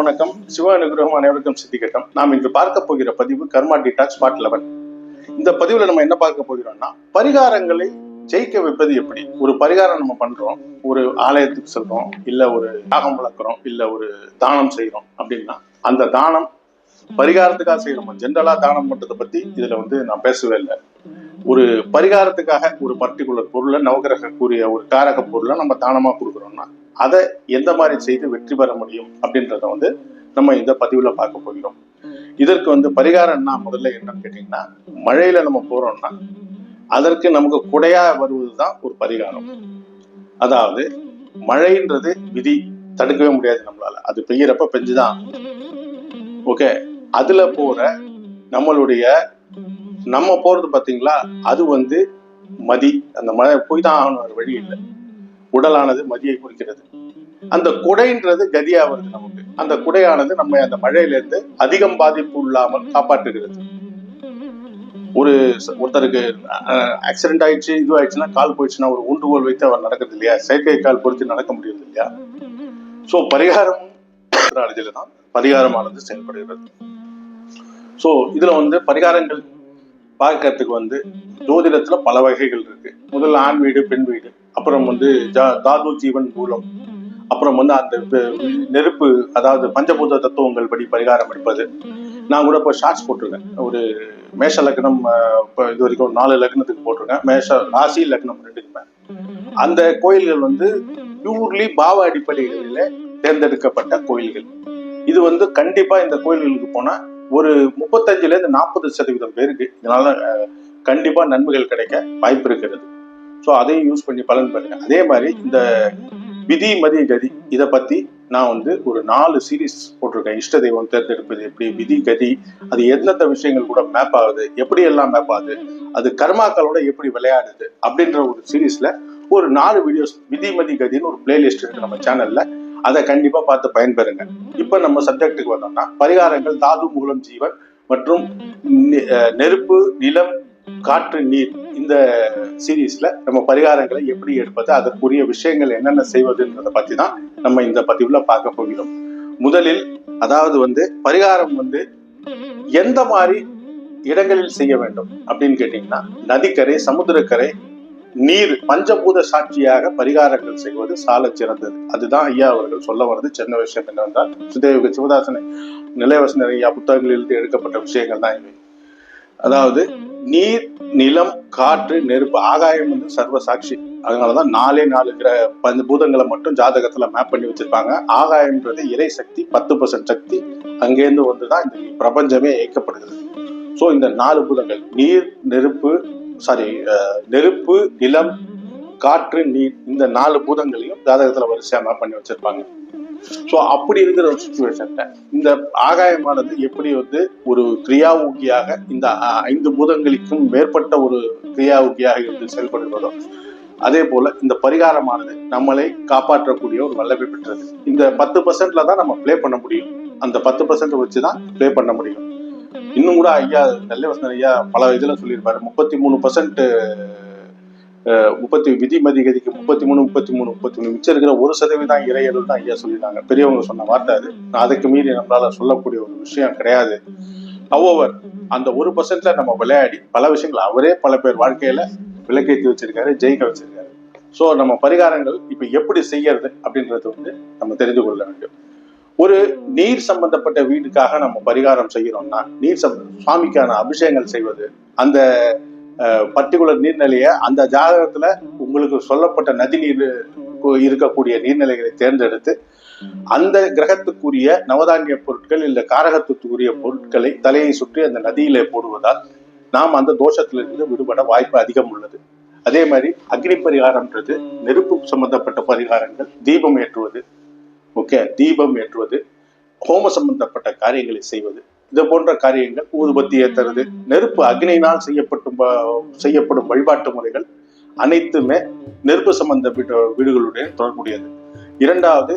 அனைவருக்கும் வணக்கம். சிவ அனுகிரகம் அனைவருக்கும் சித்திகட்டம். நாம் இன்று பார்க்க போகிற பதிவு கர்மா டிடாக்ஸ் பார்ட் 11. இந்த பதிவுல நம்ம என்ன பார்க்க போகிறோம்னா, பரிகாரங்களை ஜெயிக்க வைப்பது எப்படி. ஒரு பரிகாரம் நம்ம பண்றோம், ஒரு ஆலயத்துக்கு செல்றோம், இல்ல ஒரு யாகம் வளர்க்குறோம், இல்ல ஒரு தானம் செய்யறோம் அப்படின்னா, அந்த தானம் பரிகாரத்துக்காக செய்யறோம். ஜென்ரலா தானம் பண்றதை பத்தி இதுல நான் பேசவே இல்லை. ஒரு பரிகாரத்துக்காக ஒரு பர்டிகுலர் பொருளை, நவகிரக கூறிய ஒரு காரக பொருளை நம்ம தானமா கொடுக்குறோம்னா அதை எந்த மாதிரி செய்து வெற்றி பெற முடியும் அப்படின்றத நம்ம இந்த பதிவுல பார்க்க போகிறோம். இதற்கு பரிகாரம்னா முதல்ல என்னன்னு கேட்டீங்கன்னா, மழையில நம்ம போறோம்னா அதற்கு நமக்கு குடையா வருவதுதான் ஒரு பரிகாரம். அதாவது மழைன்றது விதி, தடுக்கவே முடியாது நம்மளால, அது பெய்யறப்ப பெஞ்சுதான். ஓகே, அதுல போற நம்ம போறது பாத்தீங்களா, அது மதி. அந்த மழை போய் தான் ஆகணும், ஒரு வழி இல்லை. உடலானது மதியை குறிக்கிறது. அந்த குடைன்றது கதியா வருது நமக்கு. அந்த குடையானது நம்ம அந்த மழையில இருந்து அதிகம் பாதிப்பு இல்லாமல் காப்பாற்றுகிறது. ஒருத்தருக்கு ஆக்சிடென்ட் ஆயிடுச்சு, இது ஆயிடுச்சுன்னா, கால் போயிடுச்சுன்னா ஒரு ஊன்றுகோல் வைத்து அவர் நடக்கிறது இல்லையா, செயற்கை கால் பொறுத்து நடக்க முடியாது இல்லையா. சோ பரிகாரம் தான் பரிகாரமானது செயல்படுகிறது. சோ இதுல பரிகாரங்கள் பார்க்கறதுக்கு ஜோதிடத்துல பல வகைகள் இருக்கு. முதல்ல ஆண் வீடு, பெண் வீடு, அப்புறம் தாது ஜீவன் மூலம், அப்புறம் அந்த நெருப்பு, அதாவது பஞ்சபூத தத்துவங்கள் படி பரிகாரம் எடுப்பது. நான் கூட இப்போ ஷார்ட்ஸ் போட்டிருக்கேன். ஒரு மேஷ லக்னம், இப்போ இது வரைக்கும் 4 லக்னத்துக்கு போட்டிருக்கேன். மேஷ ராசி லக்னம் 2க்குமே. அந்த கோயில்கள் பியூர்லி பாவ அடிப்படைகளில தேர்ந்தெடுக்கப்பட்ட கோயில்கள். இது கண்டிப்பா இந்த கோயில்களுக்கு போனா ஒரு 35-40% பேருக்கு இதனால கண்டிப்பா நன்மைகள் கிடைக்க வாய்ப்பு இருக்கிறது. ஸோ அதையும் யூஸ் பண்ணி பலன் பண்ணுங்க. அதே மாதிரி இந்த விதி மதி கதி இதை பத்தி நான் ஒரு 4 சீரீஸ் போட்டிருக்கேன். இஷ்ட தெய்வம் தேர்ந்தெடுப்பது எப்படி, விதி கதி, அது எந்தெந்த விஷயங்கள் கூட மேப் ஆகுது, எப்படி எல்லாம் மேப் ஆகுது, அது கர்மாக்களோட எப்படி விளையாடுது அப்படின்ற ஒரு சீரீஸ்ல ஒரு 4 வீடியோஸ், விதி மதி கதின்னு ஒரு பிளேலிஸ்ட் இருக்கு நம்ம சேனல்ல. அதை கண்டிப்பா பார்த்து பயன்பெறுங்க. இப்ப நம்ம சப்ஜெக்டுக்கு வந்தோம்னா, பரிகாரங்கள் தாது மூலம் ஜீவன் மற்றும் நெருப்பு, நிலம், காற்று, நீர், இந்த சீரீஸ்ல நம்ம பரிகாரங்களை எப்படி எடுப்பது, அதற்குரிய விஷயங்கள் என்னென்ன செய்வதுன்றதை பத்தி தான் நம்ம இந்த பதிவுல பார்க்க போகிறோம். முதலில் அதாவது பரிகாரம் எந்த மாதிரி இடங்களில் செய்ய வேண்டும் அப்படின்னு கேட்டீங்கன்னா, நதிக்கரை, சமுத்திரக்கரை, நீர், பஞ்சபூத சாட்சியாக பரிகாரங்கள் செய்வது சால சிறந்தது. அதுதான் ஐயா அவர்கள் சொல்ல வர்றது. சின்ன விஷயம் என்னவென்றால், சுதேவ சிவதாசன நிலைவசன ஐயா புத்தகங்களிலிருந்து எடுக்கப்பட்ட விஷயங்கள் தான் இவை. அதாவது நீர், நிலம், காற்று, நெருப்பு, ஆகாயம் சர்வ சாட்சி. அதனாலதான் 4 பஞ்சபூதங்களை மட்டும் ஜாதகத்துல மேப் பண்ணி வச்சிருப்பாங்க. ஆகாயம்ன்றது இறை சக்தி, 10% சக்தி அங்கேருந்து வந்துதான் இந்த பிரபஞ்சமே இயக்கப்படுகிறது. சோ இந்த 4 பூதங்கள், நீர், நெருப்பு, நிலம், காற்று, நீர், இந்த 4 பூதங்களையும் ஜாதகத்துல வரிசையா மேப் பண்ணி வச்சிருப்பாங்க. சோ அப்படி இருக்கிற ஒரு சிச்சுவேஷன்ல இந்த ஆகாயமானது எப்படி ஒரு கிரியா ஊக்கியாக, இந்த 5 பூதங்களுக்கும் மேற்பட்ட ஒரு கிரியா ஊக்கியாக இருந்து செயல்படுகிறதோ, அதே போல இந்த பரிகாரமானது நம்மளை காப்பாற்றக்கூடிய ஒரு வல்லமை பெற்றது. இந்த 10%ல தான் நம்ம பிளே பண்ண முடியும். அந்த 10% வச்சுதான் பிளே பண்ண முடியும். இன்னும் கூட ஐயா நெல்லைவசன் ஐயா பல இதுல சொல்லியிருப்பாரு, 33% விதி மதிகதிக்கு 33 மிச்சம் இருக்கிற 1% இறையர்கள் தான் ஐயா சொல்லியிருந்தாங்க. பெரியவங்க சொன்ன வார்த்தை அது. அதுக்கு மீறி நம்மளால சொல்லக்கூடிய ஒரு விஷயம் கிடையாது. ஹவெவர் அந்த 1%ல நம்ம விளையாடி பல விஷயங்கள் அவரே பல பேர் வாழ்க்கையில விளக்கேற்றி வச்சிருக்காரு, ஜெயிக்க வச்சிருக்காரு. சோ நம்ம பரிகாரங்கள் இப்ப எப்படி செய்யறது அப்படின்றது நம்ம தெரிந்து கொள்ள வேண்டும். ஒரு நீர் சம்பந்தப்பட்ட வீடுக்காக நம்ம பரிகாரம் செய்யறோம்னா, சுவாமிக்கான அபிஷேகங்கள் செய்வது, அந்த பர்டிகுலர் நீர்நிலையை, அந்த ஜாதகத்துல உங்களுக்கு சொல்லப்பட்ட நதி நீர் இருக்கக்கூடிய நீர்நிலைகளை தேர்ந்தெடுத்து அந்த கிரகத்துக்குரிய நவதானிய பொருட்கள் இல்ல காரகத்துக்குரிய பொருட்களை தலையை சுற்றி அந்த நதியிலே போடுவதால் நாம் அந்த தோஷத்திலிருந்து விடுபட வாய்ப்பு அதிகம் உள்ளது. அதே மாதிரி அக்னி பரிகாரம்ன்றது நெருப்பு சம்பந்தப்பட்ட பரிகாரங்கள், தீபம் ஏற்றுவது, தீபம் ஏற்றுவது, ஹோம சம்பந்தப்பட்ட காரியங்களை செய்வது, இது போன்ற காரியங்கள், ஊதுபத்தி ஏற்றுறது, நெருப்பு அக்னியினால் செய்யப்படும் வழிபாட்டு முறைகள் அனைத்துமே நெருப்பு சம்பந்தப்பட்ட வீடுகளுடைய தொடர்புடையது. இரண்டாவது,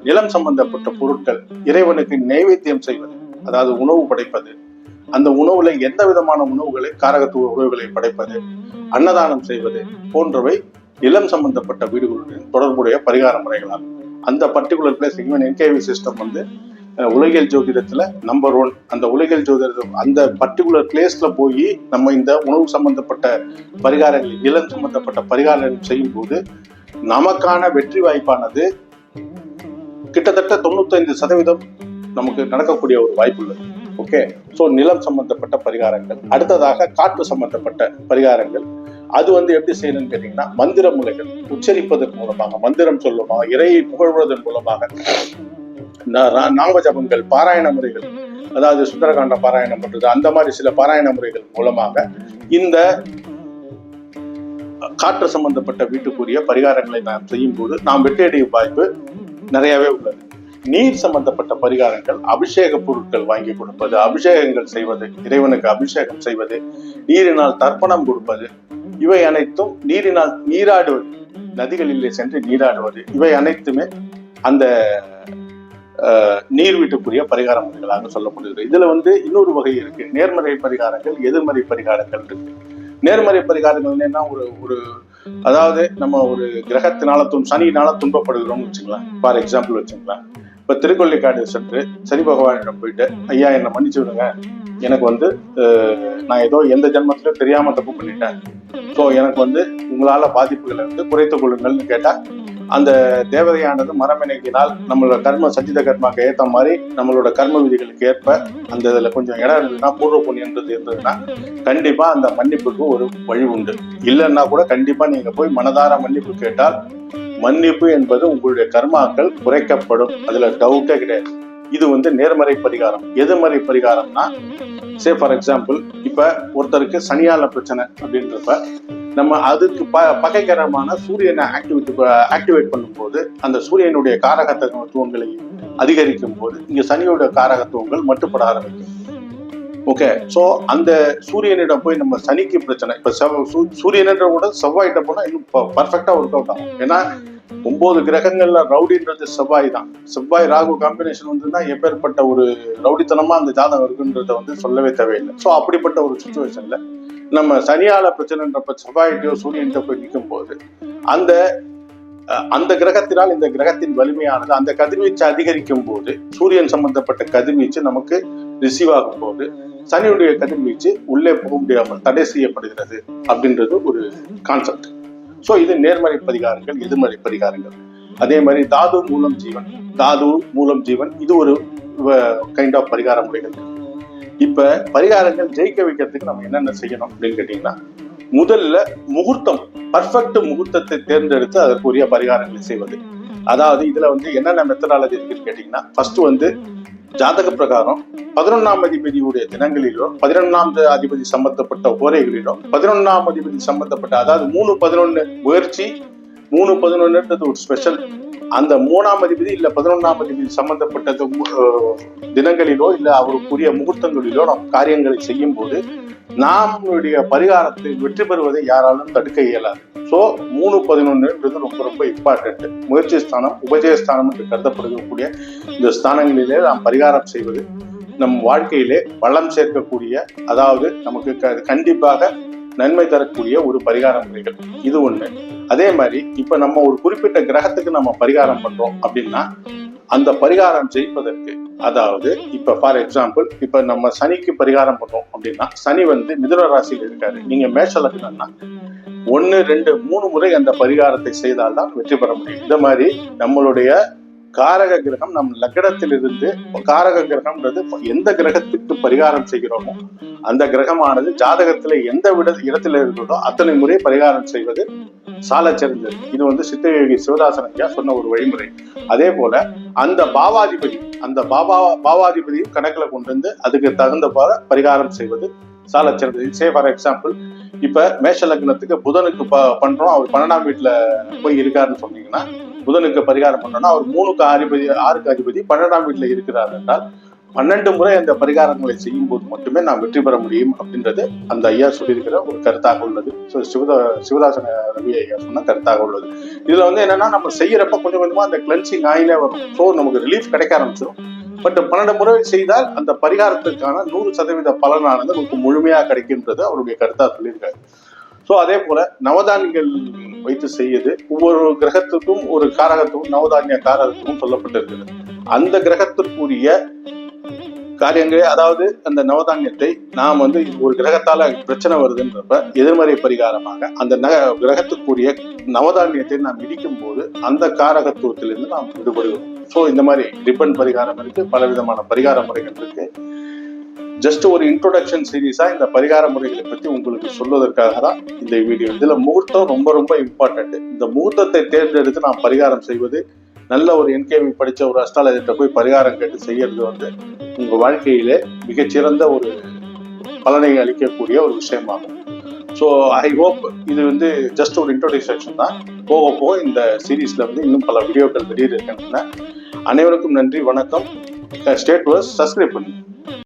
நிலம் சம்பந்தப்பட்ட பொருட்கள், இறைவனுக்கு நைவேத்தியம் செய்வது, அதாவது உணவு படைப்பது, அந்த உணவுல எந்த விதமான உணவுகளை, காரகத்துவ உணவுகளை படைப்பது, அன்னதானம் செய்வது போன்றவை நிலம் சம்பந்தப்பட்ட வீடுகளுடன் தொடர்புடைய பரிகார முறைகளாகும். அந்த particular place even NKV system வந்து உலகியல் ஜோதிடத்துல நம்பர் 1. அந்த உலகியல் ஜோதிடம் அந்த பர்டிகுலர் பிளேஸ்ல போய் நம்ம இந்த உணவு சம்பந்தப்பட்ட பரிகாரங்கள், நிலம் சம்பந்தப்பட்ட பரிகாரங்கள் செய்யும் போது நமக்கான வெற்றி வாய்ப்பானது கிட்டத்தட்ட 95% நமக்கு நடக்கக்கூடிய ஒரு வாய்ப்பு உள்ளது. ஓகே, ஸோ நிலம் சம்பந்தப்பட்ட பரிகாரங்கள். அடுத்ததாக காற்று சம்பந்தப்பட்ட பரிகாரங்கள். அது வந்து எப்படி செய்யணும்னு கேட்டீங்கன்னா, மந்திர முறைகள் உச்சரிப்பதன் மூலமாக, மந்திரம் சொல்லுமாக, இறையை புகழ்வதன் மூலமாக, நாம ஜபங்கள், பாராயண முறைகள், அதாவது சுந்தரகாண்ட பாராயணம் பண்றது, அந்த மாதிரி சில பாராயண முறைகள் மூலமாக இந்த காற்று சம்பந்தப்பட்ட வீட்டுக்குரிய பரிகாரங்களை நாம் செய்யும் போது நாம் வெற்றியடையும் வாய்ப்பு நிறையவே உள்ளது. நீர் சம்பந்தப்பட்ட பரிகாரங்கள், அபிஷேக பொருட்கள் வாங்கி கொடுப்பது, அபிஷேகங்கள் செய்வது, இறைவனுக்கு அபிஷேகம் செய்வது, நீரினால் தர்ப்பணம் கொடுப்பது, இவை அனைத்தும் நீரினால் நீராடுவது, நதிகளிலே சென்று நீராடுவது, இவை அனைத்துமே அந்த நீர் வீட்டுக்குரிய பரிகார முறைகளாக சொல்லப்படுகிறது. இதுல வந்து இன்னொரு வகை இருக்கு, நேர்மறை பரிகாரங்கள், எதிர்மறை பரிகாரங்கள் இருக்கு. நேர்மறை பரிகாரங்கள் என்னன்னா, ஒரு அதாவது நம்ம ஒரு கிரகத்தினால சனியினால துன்பப்படுகிறோம்னு வச்சுக்கலாம். ஃபார் எக்ஸாம்பிள் வச்சுக்கலாம், இப்ப திருக்கொள்ளிக்காடு சென்று சனி பகவானிடம் போயிட்டு, ஐயா என்னை மன்னிச்சு விடுங்க, எனக்கு வந்து நான் ஏதோ எந்த ஜென்மத்திலும் தெரியாம தப்பு பண்ணிட்டேன், ஸோ எனக்கு வந்து உங்களால பாதிப்புகளை வந்து குறைத்துக் கொள்ளுங்கள்னு கேட்டா, அந்த தேவதையானது மரமிணங்கினால் நம்மளோட கர்ம சஞ்சித கர்மாக்கு ஏற்ற மாதிரி நம்மளோட கர்ம விதிகளுக்கு ஏற்ப அந்த இதுல கொஞ்சம் இடம் இருந்ததுன்னா, பூர்வ புண்ணியன்றது இருந்ததுன்னா கண்டிப்பா அந்த மன்னிப்புக்கு ஒரு வழி உண்டு. இல்லைன்னா கூட கண்டிப்பா நீங்க போய் மனதார மன்னிப்பு கேட்டால் மன்னிப்பு என்பது உங்களுடைய கர்மாக்கள் குறைக்கப்படும். அதுல டவுட்டே கிடையாது. இது வந்து நேர்மறை பரிகாரம். எதிர்மறை பரிகாரம்னா, சே ஃபார் எக்ஸாம்பிள், இப்ப ஒருத்தருக்கு சனியால பிரச்சனை அப்படின்றப்ப நம்ம அதுக்கு பகைகரமான சூரியனை ஆக்டிவேட் பண்ணும்போது அந்த சூரியனுடைய காரகத்துவங்களை அதிகரிக்கும் போது இங்க சனியோட காரகத்துவங்கள் மட்டுப்பட ஆரம்பிக்கும். ஓகே, சோ அந்த சூரியனிடம் போய் நம்ம சனிக்கு பிரச்சனை, இப்ப சூரியன்ற கூட செவ்வாயிட்ட போனா இன்னும் பர்ஃபெக்டா ஒர்க் அவுட் ஆகும். ஏன்னா 9 கிரகங்கள்ல ரவுடின்றது செவ்வாய் தான். செவ்வாய் ராகு காம்பினேஷன் வந்துன்னா எப்பேற்பட்ட ஒரு ரவுடித்தனமா அந்த ஜாதகம் இருக்குன்றத வந்து சொல்லவே தேவையில்லை. ஸோ அப்படிப்பட்ட ஒரு சுச்சுவேஷன்ல நம்ம சனியால பிரச்சனைன்றப்ப செவ்வாயிட்டோ சூரியன்கிட்ட போய் நிற்கும் போது அந்த கிரகத்தினால் இந்த கிரகத்தின் வலிமையானது அந்த கதிர்வீச்சு அதிகரிக்கும் போது, சூரியன் சம்பந்தப்பட்ட கதிர்வீச்சு நமக்கு ரிசீவ் ஆகும் போது சனியுடைய கதிர்வீச்சு உள்ளே போக முடியாமல் தடை செய்யப்படுகிறது அப்படின்றது ஒரு கான்செப்ட். ஸோ இது நேர்மறை பரிகாரங்கள், எதிர்மறை பரிகாரங்கள். அதே மாதிரி தாது மூலம் ஜீவன், இது ஒரு கைண்ட் ஆஃப் பரிகார முறைகள். இப்ப பரிகாரங்கள் ஜெயிக்க வைக்கிறதுக்கு நம்ம என்னென்ன செய்யணும் அப்படின்னு கேட்டீங்கன்னா, முதல்ல முகூர்த்தம், பர்ஃபெக்ட் முகூர்த்தத்தை தேர்ந்தெடுத்து அதற்குரிய பரிகாரங்களை செய்வது. அதாவது இதுல வந்து என்னென்ன மெத்தடாலஜி இருக்குன்னு கேட்டீங்கன்னா, ஃபர்ஸ்ட் வந்து ஜாதக பிரகாரம் 11ஆம் அதிபதியுடைய தினங்களிலோ, 11ஆம் அதிபதி சம்பந்தப்பட்ட ஓரைகளிலோ, 11ஆம் அதிபதி சம்பந்தப்பட்ட, அதாவது 3-11 முயற்சி, 3-11ன்றது ஒரு ஸ்பெஷல். அந்த 3ஆம் அதிபதி இல்ல 11ஆம் அதிபதி சம்பந்தப்பட்ட தினங்களிலோ இல்ல அவருக்குரிய முகூர்த்தங்களிலோ நாம் காரியங்களை செய்யும் போது நம்மளுடைய பரிகாரத்தை வெற்றி பெறுவதை யாராலும் தடுக்க இயலாது. ஸோ 3-11ன்றது ரொம்ப ரொம்ப இம்பார்ட்டன்ட். முயற்சி ஸ்தானம், உபஜயஸ்தானம் என்று கருதப்படக்கூடிய இந்த ஸ்தானங்களிலே நாம் பரிகாரம் செய்வது நம் வாழ்க்கையிலே வளம் சேர்க்கக்கூடிய, அதாவது நமக்கு கண்டிப்பாக நன்மை தரக்கூடிய ஒரு பரிகார முறைகள். இது ஒண்ணு. அதே மாதிரி இப்ப நம்ம ஒரு குறிப்பிட்ட கிரகத்துக்கு நம்ம பரிகாரம் பண்றோம் அப்படின்னா, அந்த பரிகாரம் ஜெயிப்பதற்கு, அதாவது இப்ப ஃபார் எக்ஸாம்பிள், இப்ப நம்ம சனிக்கு பரிகாரம் பண்றோம் அப்படின்னா, சனி வந்து மிதுன ராசியில் இருக்காரு, நீங்க மேஷ லக்னம்னா 1, 2, 3 முறை அந்த பரிகாரத்தை செய்தால்தான் வெற்றி பெற முடியும். இந்த மாதிரி நம்மளுடைய காரக கிரகம் நம் லக்னத்திலிருந்து, காரக கிரகம்ன்றது எந்த கிரகத்துக்கு பரிகாரம் செய்கிறோமோ அந்த கிரகமானது ஜாதகத்துல எந்த இடத்துல இருக்கிறதோ அத்தனை முறை பரிகாரம் செய்வது சால சிறந்தது. இது வந்து சித்தயோகி சிவதாசன் ஐயா சொன்ன ஒரு வழிமுறை. அதே போல அந்த பாவாதிபதியும் கணக்குல கொண்டு வந்து அதுக்கு தகுந்த போல பரிகாரம் செய்வது சால சிறந்தது. சே ஃபார் எக்ஸாம்பிள், இப்ப மேஷ லக்னத்துக்கு புதனுக்கு பண்றோம், அவர் 12ஆம் வீட்டுல போய் இருக்காருன்னு சொன்னீங்கன்னா, புதனுக்கு பரிகாரம் பண்ணோம்னா அவர் 3க்கு அதிபதி, 6க்கு அதிபதி 12ஆம் வீட்டுல இருக்கிறார் என்றால் 12 முறை அந்த பரிகாரங்களை செய்யும் போது மட்டுமே நாம் வெற்றி பெற முடியும் அப்படின்றது அந்த ஐயா சொல்லியிருக்கிற ஒரு கருத்தாக உள்ளது. சிவதாசன ரவி ஐயா சொன்ன கருத்தாக உள்ளது. இதுல வந்து என்னன்னா, நம்ம செய்யறப்ப கொஞ்சம் கொஞ்சமா அந்த கிளென்சிங் ஆயிலே வரும். ஸோ நமக்கு ரிலீஃப் கிடைக்க ஆரம்பிச்சிடும். பட் 12 முறை செய்தால் அந்த பரிகாரத்துக்கான 100% பலனானது நமக்கு முழுமையா கிடைக்கின்றது அவருடைய கருத்தா சொல்லியிருக்காரு. ஸோ அதே போல நவதானியங்கள் வைத்து செய்யுது. ஒவ்வொரு கிரகத்துக்கும் ஒரு காரகத்துவம், நவதானிய காரகத்துவம் சொல்லப்பட்டிருக்கிறது. அந்த கிரகத்திற்குரிய காரியங்களே, அதாவது அந்த நவதானியத்தை நாம் ஒரு கிரகத்தால பிரச்சனை வருதுன்றப்ப எதிர்மறை பரிகாரமாக அந்த கிரகத்துக்குரிய நவதானியத்தை நாம் இடிக்கும் போது அந்த காரகத்துவத்திலிருந்து நாம் விடுபடுகிறோம். ஸோ இந்த மாதிரி ரிப்பன் பரிகாரம் இருக்கு, பல விதமான பரிகார முறைகள் இருக்கு. ஜஸ்ட் ஒரு இன்ட்ரோடக்ஷன் சீரீஸா இந்த பரிகார முறைகளை பத்தி உங்களுக்கு சொல்வதற்காக தான் இந்த வீடியோ. இதுல முகூர்த்தம் ரொம்ப ரொம்ப இம்பார்ட்டன்ட். இந்த முகூர்த்தத்தை தேர்ந்தெடுத்து நாம் பரிகாரம் செய்வது, நல்ல ஒரு என்கேவி படிச்ச ஒரு அஸ்ட்ராலஜர்கிட்ட போய் பரிகாரம் கேட்டு செய்யறது உங்க வாழ்க்கையிலே மிகச்சிறந்த ஒரு பலனை அளிக்கக்கூடிய ஒரு விஷயமாகும். ஸோ ஐ ஹோப் இது ஜஸ்ட் ஒரு இன்ட்ரோடக்ஷன் தான். போக போக இந்த சீரீஸ்ல இன்னும் பல வீடியோக்கள் வெளியிட இருக்கின்றன. அனைவருக்கும் நன்றி, வணக்கம். ஸ்டேட் சப்ஸ்கிரைப் பண்ணி